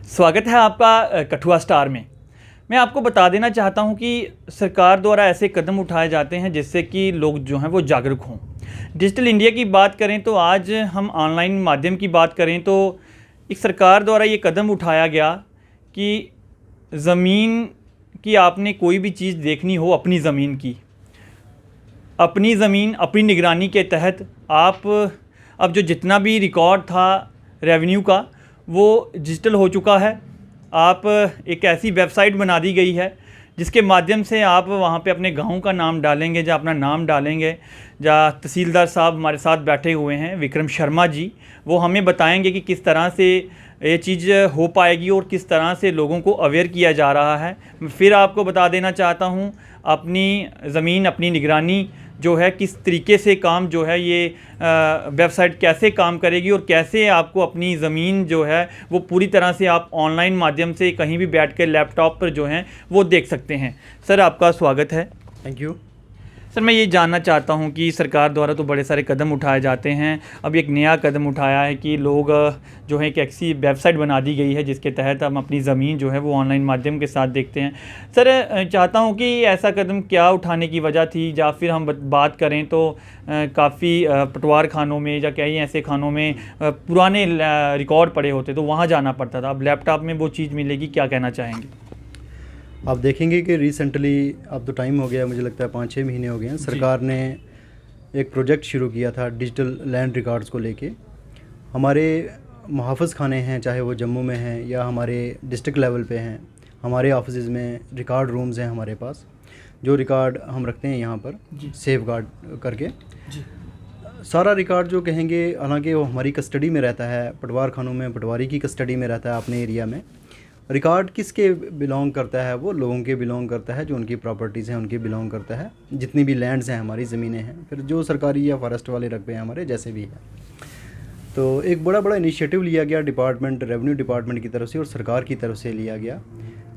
स्वागत है आपका कठुआ स्टार में। मैं आपको बता देना चाहता हूं कि सरकार द्वारा ऐसे कदम उठाए जाते हैं जिससे कि लोग जो हैं वो जागरूक हों। डिजिटल इंडिया की बात करें तो आज हम ऑनलाइन माध्यम की बात करें तो एक सरकार द्वारा ये कदम उठाया गया कि ज़मीन की आपने कोई भी चीज़ देखनी हो, अपनी ज़मीन अपनी निगरानी के तहत आप अब जो जितना भी रिकॉर्ड था रेवेन्यू का वो डिजिटल हो चुका है। आप एक ऐसी वेबसाइट बना दी गई है जिसके माध्यम से आप वहाँ पे अपने गांव का नाम डालेंगे, या अपना नाम डालेंगे, या तहसीलदार साहब हमारे साथ बैठे हुए हैं विक्रम शर्मा जी, वो हमें बताएंगे कि किस तरह से ये चीज़ हो पाएगी और किस तरह से लोगों को अवेयर किया जा रहा है। फिर आपको बता देना चाहता हूँ अपनी ज़मीन अपनी निगरानी जो है किस तरीके से काम जो है ये वेबसाइट कैसे काम करेगी और कैसे आपको अपनी ज़मीन जो है वो पूरी तरह से आप ऑनलाइन माध्यम से कहीं भी बैठ कर लैपटॉप पर जो हैं वो देख सकते हैं। सर आपका स्वागत है। Thank you. सर मैं ये जानना चाहता हूँ कि सरकार द्वारा तो बड़े सारे कदम उठाए जाते हैं, अब एक नया कदम उठाया है कि लोग जो है एक ऐसी वेबसाइट बना दी गई है जिसके तहत हम अपनी ज़मीन जो है वो ऑनलाइन माध्यम के साथ देखते हैं। सर चाहता हूँ कि ऐसा कदम क्या उठाने की वजह थी, या फिर हम बात करें तो काफ़ी पटवार खानों में या कई ऐसे खानों में पुराने रिकॉर्ड पड़े होते तो वहाँ जाना पड़ता था, अब लैपटॉप में वो चीज़ मिलेगी, क्या कहना चाहेंगे? आप देखेंगे कि रिसेंटली अब तो टाइम हो गया, मुझे लगता है 5-6 महीने हो गए हैं, सरकार ने एक प्रोजेक्ट शुरू किया था डिजिटल लैंड रिकॉर्ड्स को लेके। हमारे मुहाफ़िज़ खाने हैं, चाहे वो जम्मू में हैं या हमारे डिस्ट्रिक्ट लेवल पे हैं, हमारे ऑफिस में रिकॉर्ड रूम्स हैं हमारे पास, जो रिकॉर्ड हम रखते हैं यहाँ पर सेफ गार्ड करके। सारा रिकॉर्ड जो कहेंगे, हालांकि वो हमारी कस्टडी में रहता है, पटवार खानों में पटवारी की कस्टडी में रहता है अपने एरिया में। रिकॉर्ड किसके बिलोंग करता है? वो लोगों के बिलोंग करता है, जो उनकी प्रॉपर्टीज़ हैं उनके बिलोंग करता है, जितनी भी लैंड्स हैं हमारी ज़मीनें हैं, फिर जो सरकारी या फॉरेस्ट वाले रकबे हैं हमारे जैसे भी हैं। तो एक बड़ा इनिशिएटिव लिया गया डिपार्टमेंट, रेवेन्यू डिपार्टमेंट की तरफ से और सरकार की तरफ से लिया गया,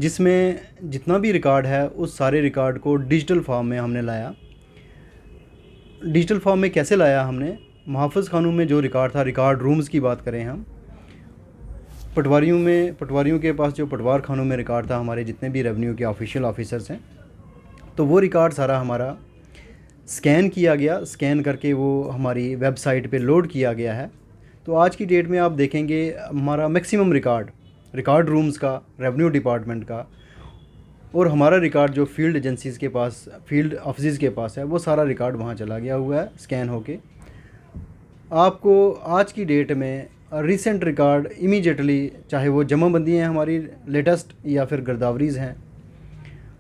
जिसमें जितना भी रिकॉर्ड है उस सारे रिकॉर्ड को डिजिटल फॉर्म में हमने लाया। डिजिटल फॉर्म में कैसे लाया हमने? मुहाफ़िज़ खानों में जो रिकॉर्ड था, रिकॉर्ड रूम्स की बात करें हम, पटवारियों के पास जो पटवार खानों में रिकॉर्ड था, हमारे जितने भी रेवेन्यू के ऑफिशियल ऑफिसर्स हैं, तो वो रिकॉर्ड सारा हमारा स्कैन किया गया, स्कैन करके वो हमारी वेबसाइट पे लोड किया गया है। तो आज की डेट में आप देखेंगे हमारा मैक्सिमम रिकॉर्ड रूम्स का, रेवेन्यू डिपार्टमेंट का, और हमारा रिकॉर्ड जो फील्ड एजेंसीज़ के पास, फील्ड ऑफिस के पास है, वो सारा रिकॉर्ड वहाँ चला गया हुआ है स्कैन होके। आपको आज की डेट में रिसेंट रिकॉर्ड इमीडिएटली, चाहे वो जमाबंदी हैं हमारी लेटेस्ट या फिर गिरदावरीज़ हैं,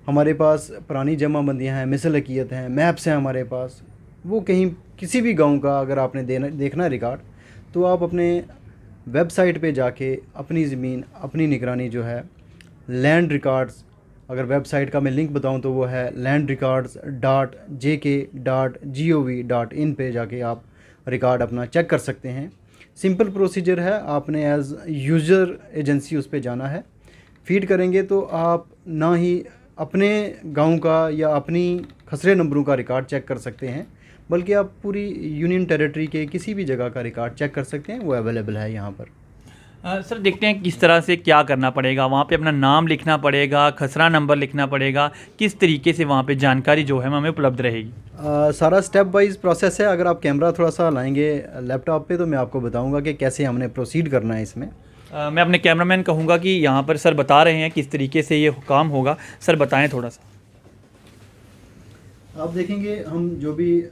हमारे पास पुरानी जमाबंदियाँ हैं, मिसलकियत हैं, मैप्स हैं हमारे पास, वो कहीं किसी भी गांव का अगर आपने देखना रिकॉर्ड, तो आप अपने वेबसाइट पे जाके अपनी ज़मीन अपनी निगरानी जो है लैंड रिकॉर्ड्स, अगर वेबसाइट का मैं लिंक बताऊं तो वो है landrecords.jk.gov.in पे जाके आप रिकॉर्ड अपना चेक कर सकते हैं। सिंपल प्रोसीजर है, आपने एज यूज़र एजेंसी उस पे जाना है, फीड करेंगे तो आप ना ही अपने गांव का या अपनी खसरे नंबरों का रिकॉर्ड चेक कर सकते हैं, बल्कि आप पूरी यूनियन टेरिटरी के किसी भी जगह का रिकॉर्ड चेक कर सकते हैं, वो अवेलेबल है यहाँ पर। सर देखते हैं किस तरह से क्या करना पड़ेगा, वहाँ पे अपना नाम लिखना पड़ेगा, खसरा नंबर लिखना पड़ेगा, किस तरीके से वहाँ पे जानकारी जो है हमें उपलब्ध रहेगी? सारा स्टेप वाइज प्रोसेस है। अगर आप कैमरा थोड़ा सा लाएंगे लैपटॉप पे तो मैं आपको बताऊंगा कि कैसे हमने प्रोसीड करना है इसमें। मैं अपने कैमरामैन कहूँगा कि यहाँ पर सर बता रहे हैं किस तरीके से ये काम होगा, सर बताएं थोड़ा सा। आप देखेंगे हम जो भी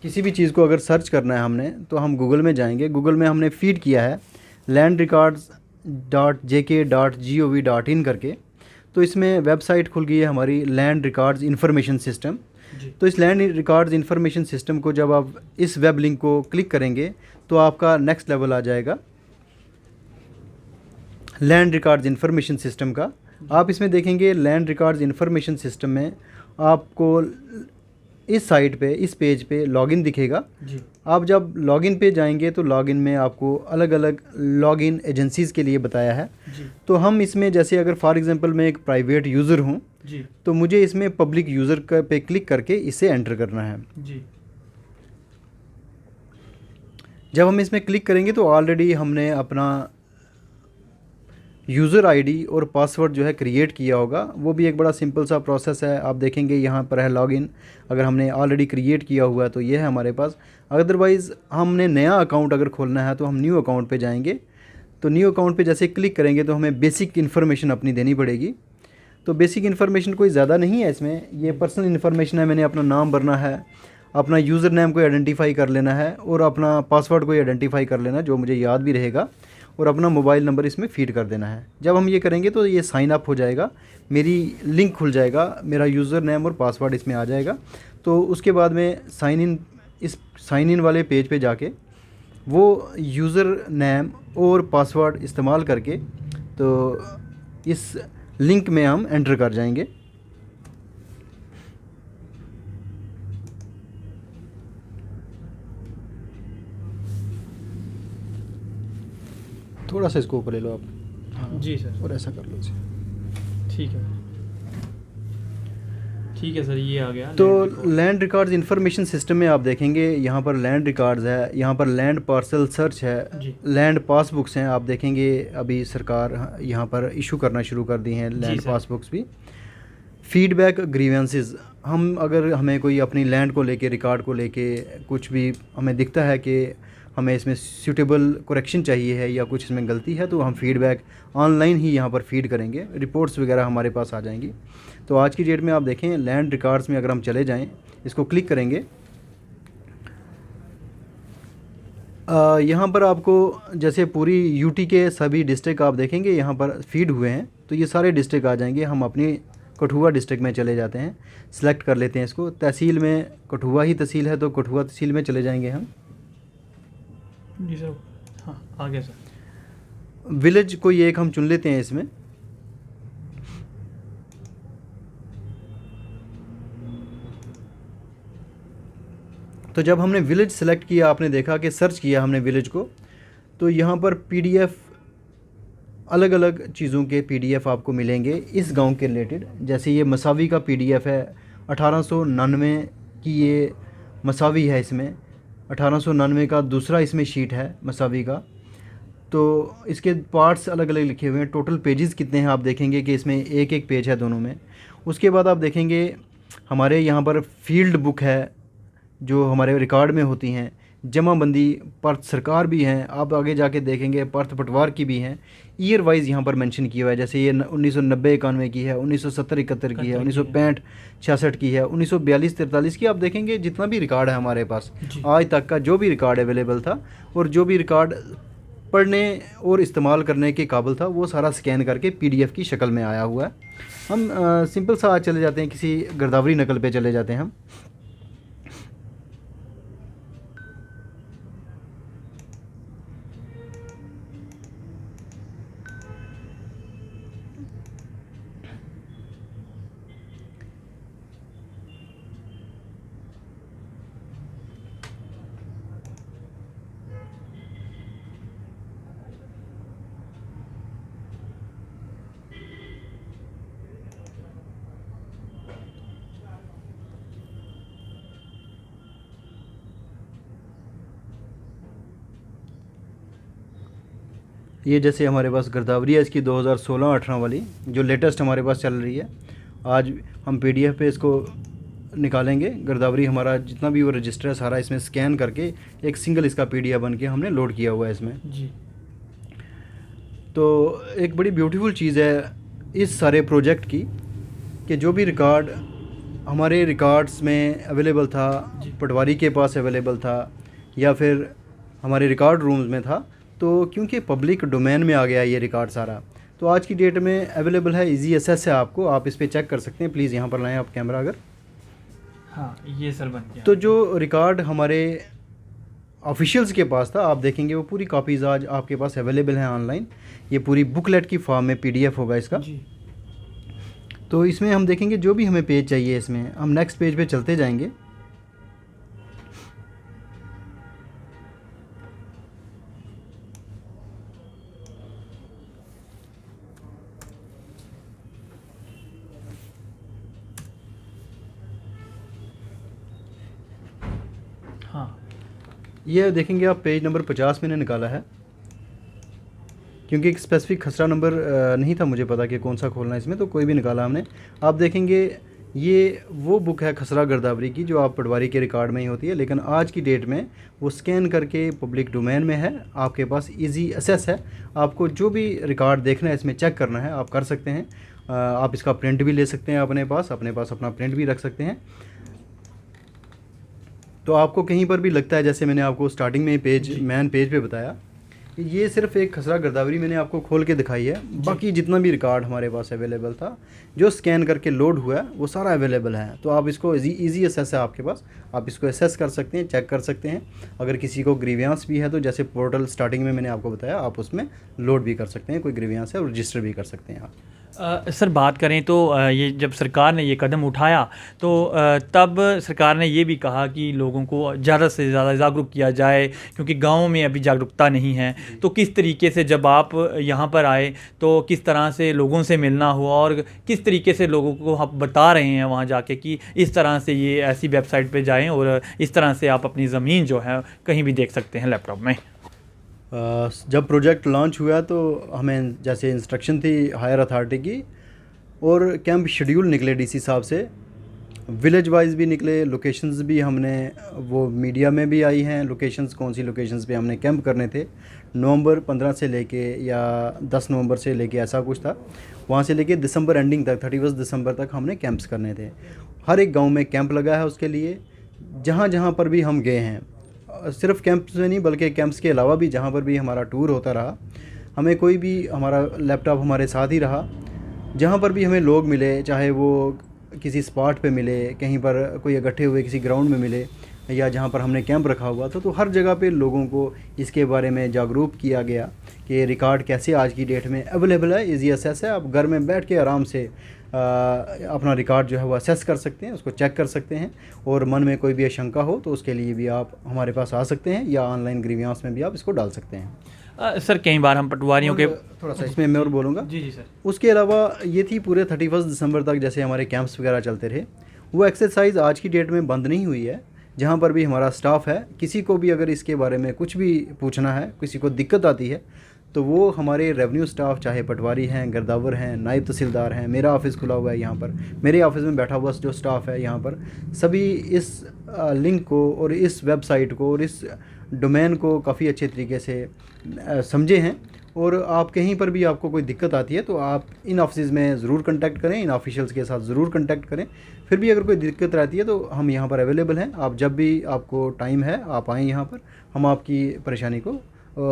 किसी भी चीज़ को अगर सर्च करना है हमने, तो हम गूगल में जाएंगे, गूगल में हमने फीड किया है landrecords.jk.gov.in करके, तो इसमें वेबसाइट खुल गई है हमारी लैंड रिकॉर्ड्स इंफॉर्मेशन सिस्टम। तो इस लैंड रिकॉर्ड्स इंफॉर्मेशन सिस्टम को जब आप इस वेब लिंक को क्लिक करेंगे तो आपका नेक्स्ट लेवल आ जाएगा लैंड रिकॉर्ड्स इंफॉर्मेशन सिस्टम का। आप इसमें देखेंगे लैंड रिकॉर्ड्स इंफॉर्मेशन सिस्टम में आपको इस साइट पे, इस पेज पे लॉगिन दिखेगा जी। आप जब लॉगिन पे जाएंगे तो लॉगिन में आपको अलग अलग लॉगिन एजेंसीज़ के लिए बताया है जी। तो हम इसमें जैसे अगर फॉर एग्जांपल मैं एक प्राइवेट यूज़र हूँ जी, तो मुझे इसमें पब्लिक यूज़र पे क्लिक करके इसे एंटर करना है जी। जब हम इसमें क्लिक करेंगे तो ऑलरेडी हमने अपना यूज़र आईडी और पासवर्ड जो है क्रिएट किया होगा। वो भी एक बड़ा सिंपल सा प्रोसेस है। आप देखेंगे यहाँ पर है लॉगिन, अगर हमने ऑलरेडी क्रिएट किया हुआ है तो ये है हमारे पास। अदरवाइज़ हमने नया अकाउंट अगर खोलना है तो हम न्यू अकाउंट पे जाएंगे। तो न्यू अकाउंट पे जैसे क्लिक करेंगे तो हमें बेसिक इन्फॉर्मेशन अपनी देनी पड़ेगी। तो बेसिक इन्फॉर्मेशन कोई ज़्यादा नहीं है इसमें, ये पर्सनल इन्फॉर्मेशन है। मैंने अपना नाम भरना है, अपना यूज़र नेम को आइडेंटिफाई कर लेना है और अपना पासवर्ड को आइडेंटिफाई कर लेना जो मुझे याद भी रहेगा, और अपना मोबाइल नंबर इसमें फ़ीड कर देना है। जब हम ये करेंगे तो ये साइन अप हो जाएगा, मेरी लिंक खुल जाएगा, मेरा यूज़र नेम और पासवर्ड इसमें आ जाएगा। तो उसके बाद में इस साइन इन वाले पेज पे जाके वो यूज़र नेम और पासवर्ड इस्तेमाल करके तो इस लिंक में हम एंटर कर जाएंगे। थोड़ा सा इसको ऊपर ले लो आप। हाँ जी सर, और ऐसा कर लो इसे। ठीक है सर, ये आ गया। तो लैंड रिकॉर्ड्स इंफॉर्मेशन सिस्टम में आप देखेंगे यहाँ पर लैंड रिकॉर्ड्स है, यहाँ पर लैंड पार्सल सर्च है, लैंड पासबुक्स हैं। आप देखेंगे अभी सरकार यहाँ पर इशू करना शुरू कर दी हैं लैंड पासबुक्स भी। फीडबैक ग्रीवेंसेस, अगर हमें कोई अपनी लैंड को लेके, रिकॉर्ड को लेके कुछ भी हमें दिखता है कि हमें इसमें सूटेबल करेक्शन चाहिए है या कुछ इसमें गलती है, तो हम फीडबैक ऑनलाइन ही यहाँ पर फीड करेंगे, रिपोर्ट्स वगैरह हमारे पास आ जाएंगी। तो आज की डेट में आप देखें लैंड रिकॉर्ड्स में अगर हम चले जाएं, इसको क्लिक करेंगे, यहाँ पर आपको जैसे पूरी यूटी के सभी डिस्ट्रिक्ट आप देखेंगे यहाँ पर फीड हुए हैं, तो ये सारे डिस्ट्रिक्ट आ जाएंगे। हम अपनी कठुआ डिस्ट्रिक्ट में चले जाते हैं, सिलेक्ट कर लेते हैं इसको। तहसील में कठुआ ही तहसील है तो कठुआ तहसील में चले जाएंगे हम। जी सर, हाँ आ गया सर। विलेज कोई एक हम चुन लेते हैं इसमें। तो जब हमने विलेज सेलेक्ट किया, आपने देखा कि सर्च किया हमने विलेज को, तो यहाँ पर पीडीएफ, अलग अलग चीज़ों के पीडीएफ आपको मिलेंगे इस गांव के रिलेटेड। जैसे ये मसावी का पीडीएफ है, 1899 की ये मसावी है, इसमें 1899 का दूसरा इसमें शीट है मसावी का। तो इसके पार्ट्स अलग अलग लिखे हुए हैं। टोटल पेजेस कितने हैं आप देखेंगे कि इसमें एक एक पेज है दोनों में। उसके बाद आप देखेंगे हमारे यहाँ पर फील्ड बुक है जो हमारे रिकॉर्ड में होती हैं, जमाबंदी पर्थ सरकार भी हैं। आप आगे जाके देखेंगे पर्थ पटवार की भी हैं। ईयर वाइज यहाँ पर मेंशन किया हुआ है, जैसे ये 1990-91 की है, 1970-71 की है, 1965-66 की है, 1942-43 की। आप देखेंगे जितना भी रिकॉर्ड है हमारे पास आज तक का, जो भी रिकॉर्ड अवेलेबल था और जो भी रिकॉर्ड पढ़ने और इस्तेमाल करने के काबिल था, वो सारा स्कैन करके पीडीएफ की शक्ल में आया हुआ है। हम सिंपल सा आज चले जाते हैं, किसी गिरदावरी नकल पे चले जाते हैं हम। ये जैसे हमारे पास गिरदावरी है इसकी 2016-18 वाली जो लेटेस्ट हमारे पास चल रही है। आज हम पीडीएफ पे इसको निकालेंगे। गिरदावरी हमारा जितना भी वो रजिस्टर है सारा इसमें स्कैन करके एक सिंगल इसका पीडीएफ बन के हमने लोड किया हुआ है इसमें जी। तो एक बड़ी ब्यूटीफुल चीज़ है इस सारे प्रोजेक्ट की कि जो भी रिकॉर्ड हमारे रिकॉर्ड्स में अवेलेबल था, पटवारी के पास अवेलेबल था या फिर हमारे रिकॉर्ड रूम्स में था, तो क्योंकि पब्लिक डोमेन में आ गया ये रिकॉर्ड सारा, तो आज की डेट में अवेलेबल है, इजी एक्सेस है आपको, आप इस पर चेक कर सकते हैं। प्लीज़ यहाँ पर लाएं आप कैमरा अगर। हाँ ये सर बन गया। तो जो रिकॉर्ड हमारे ऑफिशियल्स के पास था, आप देखेंगे वो पूरी कॉपीज़ आज आपके पास अवेलेबल हैं ऑनलाइन। ये पूरी बुकलेट की फॉर्म में पीडीएफ होगा इसका जी। तो इसमें हम देखेंगे जो भी हमें पेज चाहिए, इसमें हम नेक्स्ट पेज पे चलते जाएंगे। हाँ ये देखेंगे आप पेज नंबर 50 मैंने निकाला है क्योंकि एक स्पेसिफिक खसरा नंबर नहीं था मुझे पता कि कौन सा खोलना है इसमें, तो कोई भी निकाला हमने। आप देखेंगे ये वो बुक है खसरा गिरदावरी की जो आप पटवारी के रिकॉर्ड में ही होती है, लेकिन आज की डेट में वो स्कैन करके पब्लिक डोमेन में है, आपके पास इजी एक्सेस है। आपको जो भी रिकॉर्ड देखना है इसमें चेक करना है आप कर सकते हैं। आप इसका प्रिंट भी ले सकते हैं अपने पास अपना प्रिंट भी रख सकते हैं। तो आपको कहीं पर भी लगता है, जैसे मैंने आपको स्टार्टिंग में मेन पेज पे बताया, ये सिर्फ एक खसरा गिरदावरी मैंने आपको खोल के दिखाई है। बाकी जितना भी रिकॉर्ड हमारे पास अवेलेबल था जो स्कैन करके लोड हुआ है वो सारा अवेलेबल है। तो आप इसको इजी एसेस है आपके पास, आप इसको एसेस कर सकते हैं, चेक कर सकते हैं। अगर किसी को ग्रीवियांस भी है तो जैसे पोर्टल स्टार्टिंग में मैंने आपको बताया, आप उसमें लोड भी कर सकते हैं, कोई ग्रीवियांस है और रजिस्टर भी कर सकते हैं आप। सर बात करें तो ये जब सरकार ने ये कदम उठाया तो तब सरकार ने ये भी कहा कि लोगों को ज़्यादा से ज़्यादा जागरूक किया जाए, क्योंकि गाँव में अभी जागरूकता नहीं है। तो किस तरीके से जब आप यहाँ पर आए तो किस तरह से लोगों से मिलना हुआ और किस तरीके से लोगों को आप बता रहे हैं वहाँ जाके कि इस तरह से ये ऐसी वेबसाइट पे जाएं और इस तरह से आप अपनी ज़मीन जो है कहीं भी देख सकते हैं लैपटॉप में? जब प्रोजेक्ट लॉन्च हुआ तो हमें जैसे इंस्ट्रक्शन थी हायर अथॉरिटी की और कैंप शेड्यूल निकले डीसी साहब से, विलेज वाइज भी निकले, लोकेशंस भी हमने वो मीडिया में भी आई हैं, लोकेशंस कौन सी लोकेशंस पे हमने कैंप करने थे। नवंबर 15 से लेके या 10 नवंबर से लेके ऐसा कुछ था, वहाँ से लेके दिसंबर एंडिंग तक 31 दिसंबर तक हमने कैंप्स करने थे। हर एक गाँव में कैंप लगा है उसके लिए। जहाँ जहाँ पर भी हम गए हैं, सिर्फ कैंप्स में नहीं बल्कि कैंप्स के अलावा भी जहाँ पर भी हमारा टूर होता रहा, हमें कोई भी हमारा लैपटॉप हमारे साथ ही रहा। जहाँ पर भी हमें लोग मिले, चाहे वो किसी स्पॉट पे मिले, कहीं पर कोई इकट्ठे हुए किसी ग्राउंड में मिले, या जहाँ पर हमने कैंप रखा हुआ था, तो हर जगह पे लोगों को इसके बारे में जागरूक किया गया कि रिकॉर्ड कैसे आज की डेट में अवेलेबल है, इजी एक्सेस है। आप घर में बैठ के आराम से अपना रिकॉर्ड जो है वो असेस कर सकते हैं, उसको चेक कर सकते हैं, और मन में कोई भी आशंका हो तो उसके लिए भी आप हमारे पास आ सकते हैं, या ऑनलाइन ग्रीवियांस में भी आप इसको डाल सकते हैं। सर कई बार हम पटवारियों के थोड़ा सा इसमें मैं और बोलूँगा। जी सर। उसके अलावा ये थी पूरे 31 दिसंबर तक जैसे हमारे कैंप्स वगैरह चलते रहे, वो एक्सरसाइज आज की डेट में बंद नहीं हुई है। जहाँ पर भी हमारा स्टाफ है, किसी को भी अगर इसके बारे में कुछ भी पूछना है, किसी को दिक्कत आती है, तो वो हमारे रेवेन्यू स्टाफ, चाहे पटवारी हैं, गिरदावर हैं, नायब तहसीलदार हैं, मेरा ऑफ़िस खुला हुआ है यहाँ पर, मेरे ऑफ़िस में बैठा हुआ जो स्टाफ है यहाँ पर, सभी इस लिंक को और इस वेबसाइट को और इस डोमेन को काफ़ी अच्छे तरीके से समझे हैं। और आप कहीं पर भी आपको कोई दिक्कत आती है तो आप इन ऑफिस में ज़रूर कांटेक्ट करें, इन ऑफिशियल्स के साथ ज़रूर कांटेक्ट करें। फिर भी अगर कोई दिक्कत रहती है तो हम यहाँ पर अवेलेबल हैं। आप जब भी आपको टाइम है आप आएँ यहाँ पर, हम आपकी परेशानी को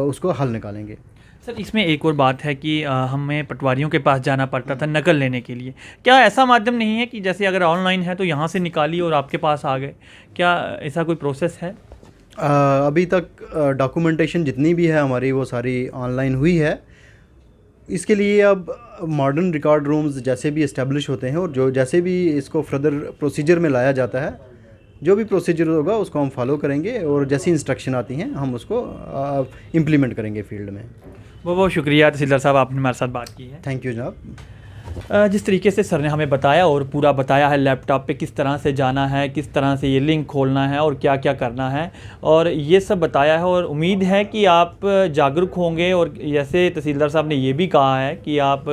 उसको हल निकालेंगे। सर इसमें एक और बात है कि हमें पटवारियों के पास जाना पड़ता था नकल लेने के लिए। क्या ऐसा माध्यम नहीं है कि जैसे अगर ऑनलाइन है तो यहाँ से निकाली और आपके पास आ गए? क्या ऐसा कोई प्रोसेस है? अभी तक डॉक्यूमेंटेशन जितनी भी है हमारी वो सारी ऑनलाइन हुई है। इसके लिए अब मॉडर्न रिकॉर्ड रूम्स जैसे भी इस्टेब्लिश होते हैं और जो जैसे भी इसको फर्दर प्रोसीजर में लाया जाता है, जो भी प्रोसीजर होगा उसको हम फॉलो करेंगे और जैसी इंस्ट्रक्शन आती हैं हम उसको इम्प्लीमेंट करेंगे फील्ड में। बहुत बहुत शुक्रिया तहसीलदार साहब, आपने हमारे साथ बात की है। थैंक यू जनाब। जिस तरीके से सर ने हमें बताया और पूरा बताया है लैपटॉप पे किस तरह से जाना है, किस तरह से ये लिंक खोलना है और क्या क्या करना है, और ये सब बताया है, और उम्मीद है कि आप जागरूक होंगे। और जैसे तहसीलदार साहब ने ये भी कहा है कि आप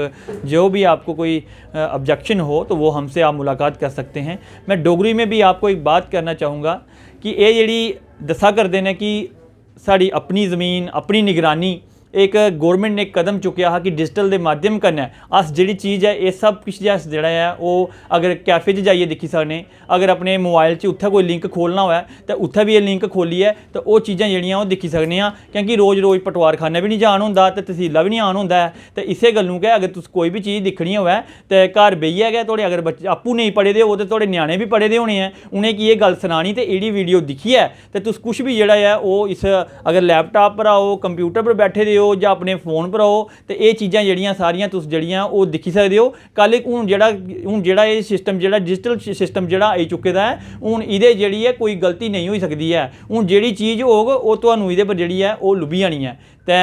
जो भी आपको कोई ऑब्जेक्शन हो तो वो हमसे आप मुलाकात कर सकते हैं। मैं डोगरी में भी आपको एक बात करना चाहूँगा कि ये जेह्ड़ी दसा करदे ने कि साड़ी अपनी ज़मीन अपनी निगरानी, एक गौरमेंट ने कदम चुकिया है कि डिजिटल के माध्यम कन्नै अस जिहड़ी चीज़ है ये सब कुछ जिहड़ा है वो अगर कैफे च जाइए दिक्खी सकने, अगर अपने मोबाइल च उत्थै कोई लिंक खोलना होऐ तो उत्थै भी ये लिंक खोलिए तो वो चीज़ां जेहड़ियां वो दिक्खी सकने आं। क्योंकि रोज़ रोज़ पटवारखाने भी नहीं जान होंदा ते तहसीला भी नहीं आन होंदा है। तो इसे गल्लों के अगर तुस कोई भी चीज़ दिक्खनी होऐ तो घर बेहियै गै थोड़े, अगर बच्चे आपूं नहीं पढ़े दे हो तो थोड़े न्याणे भी पढ़े दे होने हैं, उनेंगी ये गल सनानी ते एह्ड़ी वीडियो दिक्खियै ते तुस कुछ भी जेहड़ा है वो इस अगर लैपटॉप पर आओ, कंप्यूटर पर बैठे दे हो जां अपने फोन पर आओ तो ये चीज़ां जेहड़ियां सारियां तुस जेहड़ियां वो दिक्खी सकदे हो। कल हूँ जेहड़ा ये सिस्टम जेहड़ा डिजिटल सिस्टम जेहड़ा आई चुके दा है, हूँ इहदे जेहड़ी है कोई गलती नहीं हो सकती है। हूँ जेहड़ी चीज़ होग वो तुहानूं इहदे पर जेहड़ी है वो लुभी जानी है। ते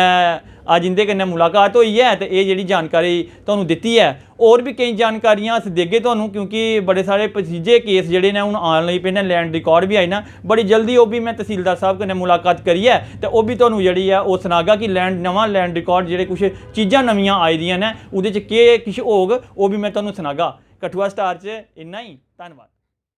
अज इंदे कन्नै मुलाकात हुई है तो ये जिहड़ी जानकारी तुहानूं दित्ती है। और भी कई जानकारियां अस देगे तुहानूं, क्योंकि बड़े सारे पसीजे केस जिहड़े ने हुण आन लगी पे ने, लैंड रिकॉर्ड भी आई ना, बड़ी जल्दी वो भी मैं तहसीलदार साहब कन्नै मुलाकात करिए ते ओह भी तुहानूं जिहड़ी है ओह सनागा कि नवां लैंड रिकॉर्ड जिहड़े कुछ चीज़ां नवीआं आई दियां ने उहदे च केह् किश होग, ओह भी मैं तुहानूं सनागा। कठुआ स्टार च इन्ना ही, धन्नवाद।